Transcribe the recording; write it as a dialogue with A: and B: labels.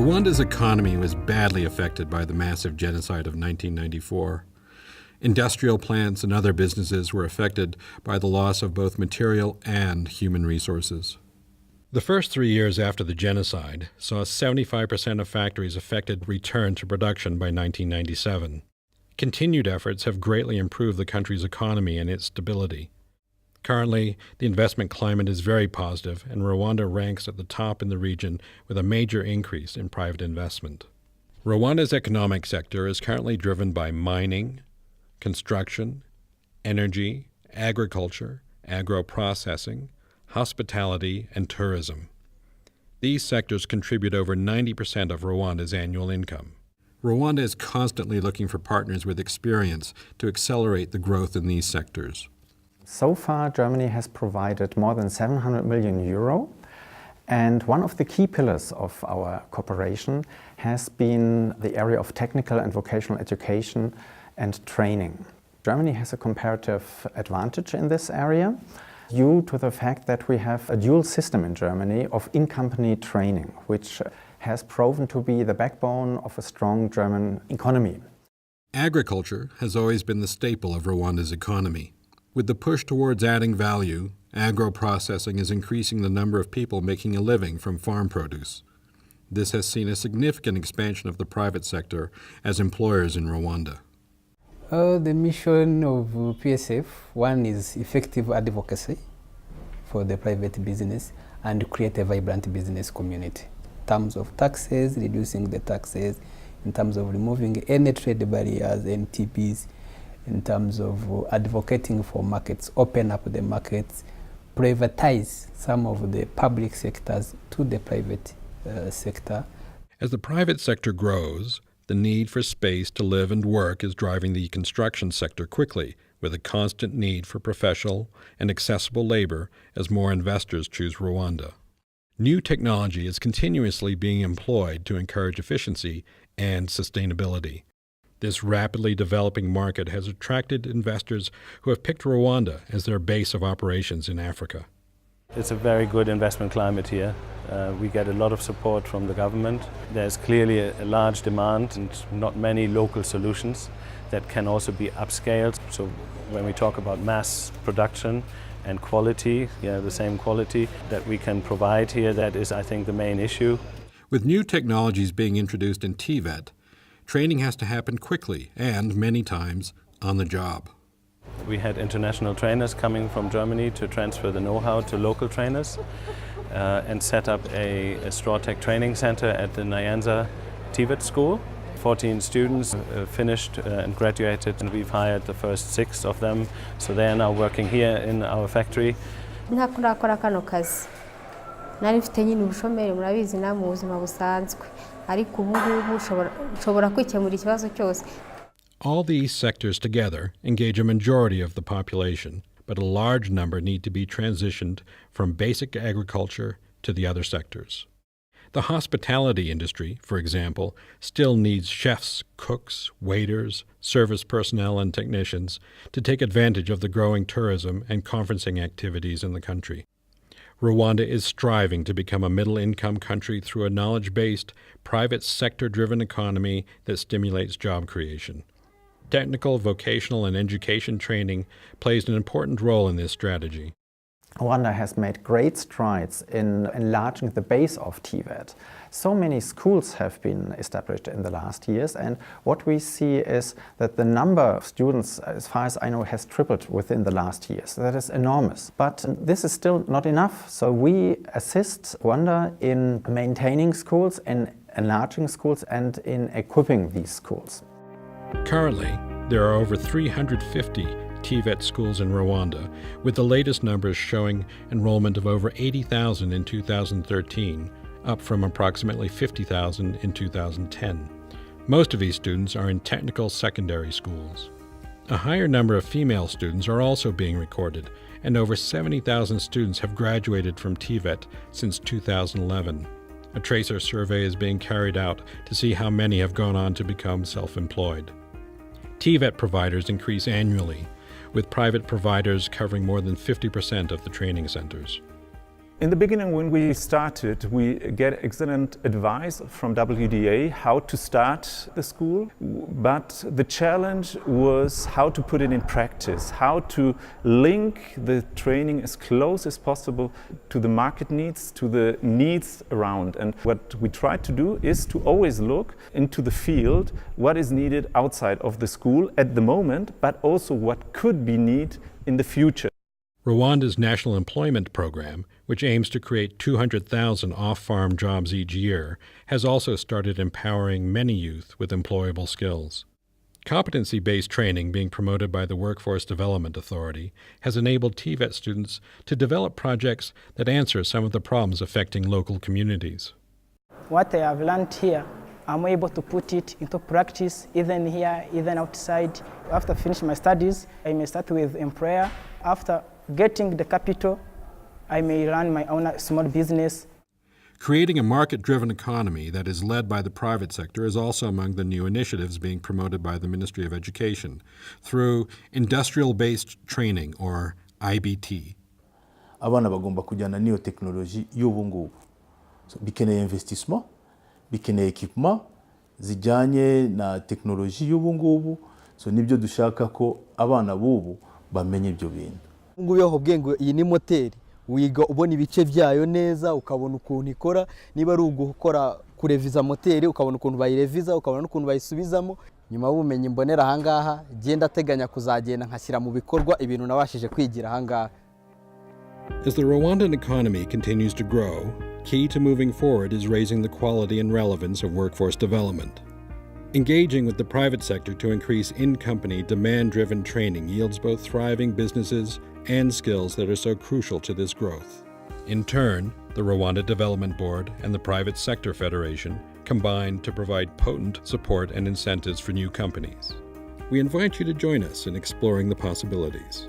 A: Rwanda's economy was badly affected by the massive genocide of 1994. Industrial plants and other businesses were affected by the loss of both material and human resources. The first 3 years after the genocide saw 75% of factories affected return to production by 1997. Continued efforts have greatly improved the country's economy and its stability. Currently, the investment climate is very positive, and Rwanda ranks at the top in the region with a major increase in private investment. Rwanda's economic sector is currently driven by mining, construction, energy, agriculture, agro-processing, hospitality, and tourism. These sectors contribute over 90% of Rwanda's annual income. Rwanda is constantly looking for partners with experience to accelerate the growth in these sectors.
B: So far, Germany has provided more than 700 million euro, and one of the key pillars of our cooperation has been the area of technical and vocational education and training. Germany has a comparative advantage in this area due to the fact that we have a dual system in Germany of in-company training, which has proven to be the backbone of a strong German economy.
A: Agriculture has always been the staple of Rwanda's economy. With the push towards adding value, agro-processing is increasing the number of people making a living from farm produce. This has seen a significant expansion of the private sector as employers in Rwanda.
C: The mission of PSF, one is effective advocacy for the private business and create a vibrant business community. In terms of taxes, reducing the taxes, in terms of removing any trade barriers, NTBs, in terms of advocating for markets, open up the markets, privatize some of the public sectors to the private sector.
A: As the private sector grows, the need for space to live and work is driving the construction sector quickly, with a constant need for professional and accessible labor as more investors choose Rwanda. New technology is continuously being employed to encourage efficiency and sustainability. This rapidly developing market has attracted investors who have picked Rwanda as their base of operations in Africa.
D: It's a very good investment climate here. We get a lot of support from the government. There's clearly a large demand and not many local solutions that can also be upscaled. So when we talk about mass production and quality, the same quality that we can provide here, that is, I think, the main issue.
A: With new technologies being introduced in TVET, training has to happen quickly and, many times, on the job.
D: We had international trainers coming from Germany to transfer the know-how to local trainers and set up a straw tech training center at the Nyanza TVET school. 14 students finished and graduated, and we've hired the first 6 of them, so they are now working here in our factory.
E: Nari mfite nyine ubushomeri murabizi na mu buzima busanzwe ariko ubu ngubu nshobora kwikemura ikibazo cyose.
A: All these sectors together engage a majority of the population, but a large number need to be transitioned from basic agriculture to the other sectors. The hospitality industry, for example, still needs chefs, cooks, waiters, service personnel, and technicians to take advantage of the growing tourism and conferencing activities in the country. Rwanda is striving to become a middle-income country through a knowledge-based, private sector-driven economy that stimulates job creation. Technical, vocational, and education training plays an important role in this strategy.
B: Rwanda has made great strides in enlarging the base of TVET. So many schools have been established in the last years, and what we see is that the number of students, as far as I know, has tripled within the last years. That is enormous. But this is still not enough, so we assist Rwanda in maintaining schools, in enlarging schools, and in equipping these schools.
A: Currently, there are over 350 TVET schools in Rwanda, with the latest numbers showing enrollment of over 80,000 in 2013, up from approximately 50,000 in 2010. Most of these students are in technical secondary schools. A higher number of female students are also being recorded, and over 70,000 students have graduated from TVET since 2011. A tracer survey is being carried out to see how many have gone on to become self-employed. TVET providers increase annually, with private providers covering more than 50% of the training centers.
F: In the beginning, when we started, we get excellent advice from WDA how to start the school, but the challenge was how to put it in practice, how to link the training as close as possible to the market needs, to the needs around. And what we try to do is to always look into the field, what is needed outside of the school at the moment, but also what could be needed in the future.
A: Rwanda's National Employment Program, which aims to create 200,000 off-farm jobs each year, has also started empowering many youth with employable skills. Competency-based training being promoted by the Workforce Development Authority has enabled TVET students to develop projects that answer some of the problems affecting local communities.
G: What I have learned here, I'm able to put it into practice, even here, even outside. After finishing my studies, I may start with employer. After getting the capital, I may run my own small business.
A: Creating a market-driven economy that is led by the private sector is also among the new initiatives being promoted by the Ministry of Education through industrial-based training, or IBT.
H: Abana bagomba kujyana n'iyo technology y'ubu ngubu. So, bikeneye investissement, bikeneye equipment zijyanye na technology y'ubu ngubu. So nibyo dushaka ko abana bubu bamenye ibyo bintu.
I: Ngubu yo ubwenge iyi ni moteri wiga ubona ibice byayo neza ukabona ukuntu ikora, niba ari ugukora kureviza moteri ukabona ukuntu bayireviza, ukabona ukuntu bayisubizamo. Nyuma y'ubumenyi mbonera ahangaha genda teganya kuzagenda nkashyira mu bikorwa ibintu nabashije kwigira ahangaha.
A: As the Rwandan economy continues to grow, key to moving forward is raising the quality and relevance of workforce development. Engaging with the private sector to increase in-company, demand-driven training yields both thriving businesses and skills that are so crucial to this growth. In turn, the Rwanda Development Board and the Private Sector Federation combine to provide potent support and incentives for new companies. We invite you to join us in exploring the possibilities.